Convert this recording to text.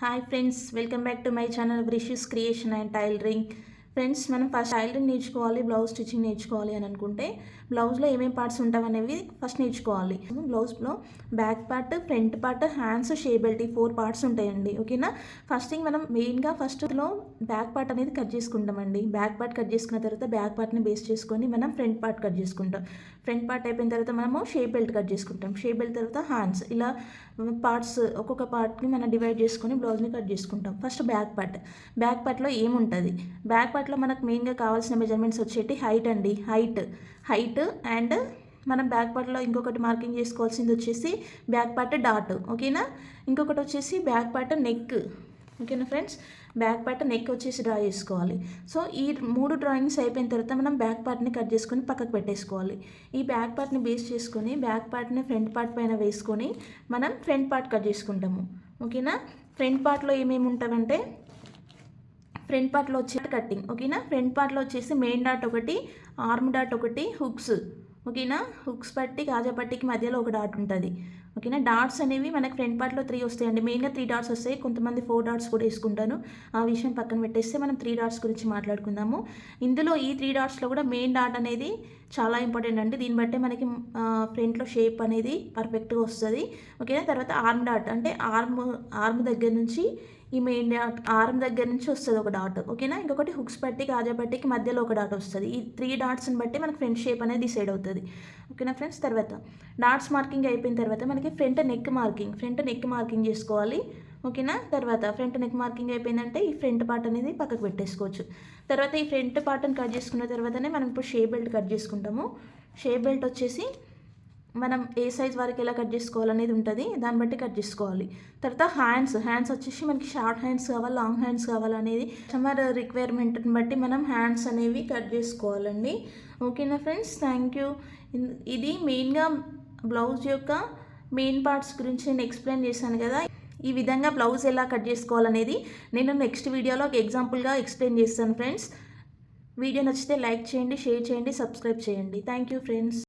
Hi friends, welcome back to my channel బ్రిషిస్ creation and tailoring. Friends, మనం first tailoring నేర్చుకోవాలి, blouse stitching నేర్చుకోవాలి అని అనుకుంటే బ్లౌజ్లో ఏమేమి పార్ట్స్ ఉంటాయనేవి ఫస్ట్ నేర్చుకోవాలి. బ్లౌజ్లో back part, front part, hands, షే బెల్ట్ ఈ 4 పార్ట్స్ ఉంటాయండి. ఓకేనా. ఫస్ట్ థింగ్ మనం మెయిన్గా ఫస్ట్లో బ్యాక్ పార్ట్ అనేది కట్ చేసుకుంటామండి. బ్యాక్ పార్ట్ కట్ చేసుకున్న తర్వాత బ్యాక్ పార్ట్ని బేస్ చేసుకొని మనం ఫ్రంట్ పార్ట్ కట్ చేసుకుంటాం. ఫ్రంట్ పార్ట్ అయిపోయిన తర్వాత మనము షే బెల్ట్ కట్ చేసుకుంటాం. షే బెల్ట్ తర్వాత హ్యాండ్స్, ఇలా పార్ట్స్ ఒక్కొక్క పార్ట్ని మనం డివైడ్ చేసుకొని బ్లౌజ్ని కట్ చేసుకుంటాం. First back part. బ్యాక్ పార్ట్లో ఏముంటుంది? బ్యాక్ పార్ట్లో మనకు మెయిన్గా కావాల్సిన మెజర్మెంట్స్ వచ్చేటి హైట్ అండి. హైట్ అండ్ మనం బ్యాక్ పార్ట్లో ఇంకొకటి మార్కింగ్ చేసుకోవాల్సింది వచ్చేసి బ్యాక్ పార్ట్ డాట్. ఓకేనా. ఇంకొకటి వచ్చేసి బ్యాక్ పార్ట్ నెక్. ఓకేనా ఫ్రెండ్స్. బ్యాక్ పార్ట్ నెక్ వచ్చేసి డ్రా చేసుకోవాలి. సో ఈ 3 డ్రాయింగ్స్ అయిపోయిన తర్వాత మనం బ్యాక్ పార్ట్ని కట్ చేసుకొని పక్కకు పెట్టేసుకోవాలి. ఈ బ్యాక్ పార్ట్ని బేస్ చేసుకొని బ్యాక్ పార్ట్ని ఫ్రంట్ పార్ట్ పైన వేసుకొని మనం ఫ్రంట్ పార్ట్ కట్ చేసుకుంటాము. ఓకేనా. ఫ్రంట్ పార్ట్లో ఏమేమి ఉంటామంటే ఫ్రంట్ పార్ట్లో వచ్చే కట్టింగ్. ఓకేనా. ఫ్రంట్ పార్ట్లో వచ్చేసి మెయిన్ డాట్ ఒకటి, ఆర్మ్ డాట్ ఒకటి, హుక్స్. ఓకేనా. హుక్స్ పట్టి కాజా పట్టికి మధ్యలో ఒక డాట్ ఉంటుంది. ఓకేనా. డాట్స్ అనేవి మనకి ఫ్రంట్ పార్ట్లో 3 వస్తాయండి. మెయిన్గా 3 డాట్స్ వస్తాయి. కొంతమంది 4 డాట్స్ కూడా వేసుకుంటాను. ఆ విషయం పక్కన పెట్టేస్తే మనం 3 డాట్స్ గురించి మాట్లాడుకుందాము. ఇందులో ఈ 3 డాట్స్లో కూడా మెయిన్ డాట్ అనేది చాలా ఇంపార్టెంట్ అండి. దీన్ని బట్టే మనకి ఫ్రంట్లో షేప్ అనేది పర్ఫెక్ట్గా వస్తుంది. ఓకేనా. తర్వాత ఆర్మ్ డాట్ అంటే ఆర్మ్ దగ్గర నుంచి ఈ మెయిన్ డాట్ ఆర్మ్ దగ్గర నుంచి వస్తుంది ఒక డాట్. ఓకేనా. ఇంకొకటి హుక్స్ పట్టి కాజా పట్టికి మధ్యలో ఒక డాట్ వస్తుంది. ఈ 3 డాట్స్ని బట్టి మనకి ఫ్రంట్ షేప్ అనేది డిసైడ్ అవుతుంది. ఓకేనా ఫ్రెండ్స్. తర్వాత డాట్స్ మార్కింగ్ అయిపోయిన తర్వాత మనకి ఫ్రంట్ నెక్ మార్కింగ్ చేసుకోవాలి. ఓకేనా. తర్వాత ఫ్రంట్ నెక్ మార్కింగ్ అయిపోయిందంటే ఈ ఫ్రంట్ పార్ట్ అనేది పక్కకు పెట్టేసుకోవచ్చు. తర్వాత ఈ ఫ్రంట్ పార్ట్ని కట్ చేసుకున్న తర్వాతనే మనం ఇప్పుడు షే బెల్ట్ కట్ చేసుకుంటాము. షే బెల్ట్ వచ్చేసి మనం ఏ సైజ్ వరకు ఎలా కట్ చేసుకోవాలనేది ఉంటుంది, దాన్ని బట్టి కట్ చేసుకోవాలి. తర్వాత హ్యాండ్స్ వచ్చేసి మనకి షార్ట్ హ్యాండ్స్ కావాలి, లాంగ్ హ్యాండ్స్ కావాలనేది కస్టమర్ రిక్వైర్మెంట్ని బట్టి మనం హ్యాండ్స్ అనేవి కట్ చేసుకోవాలండి. ఓకేనా ఫ్రెండ్స్. Thank you. ఇది మెయిన్గా బ్లౌజ్ యొక్క మెయిన్ పార్ట్స్ గురించి నేను ఎక్స్ప్లెయిన్ చేశాను కదా. ఈ విధంగా బ్లౌజ్ ఎలా కట్ చేసుకోవాలనేది నేను నెక్స్ట్ వీడియోలో ఒక ఎగ్జాంపుల్గా ఎక్స్ప్లెయిన్ చేస్తాను ఫ్రెండ్స్. వీడియో నచ్చితే లైక్ చేయండి, షేర్ చేయండి, సబ్స్క్రైబ్ చేయండి. Thank you friends.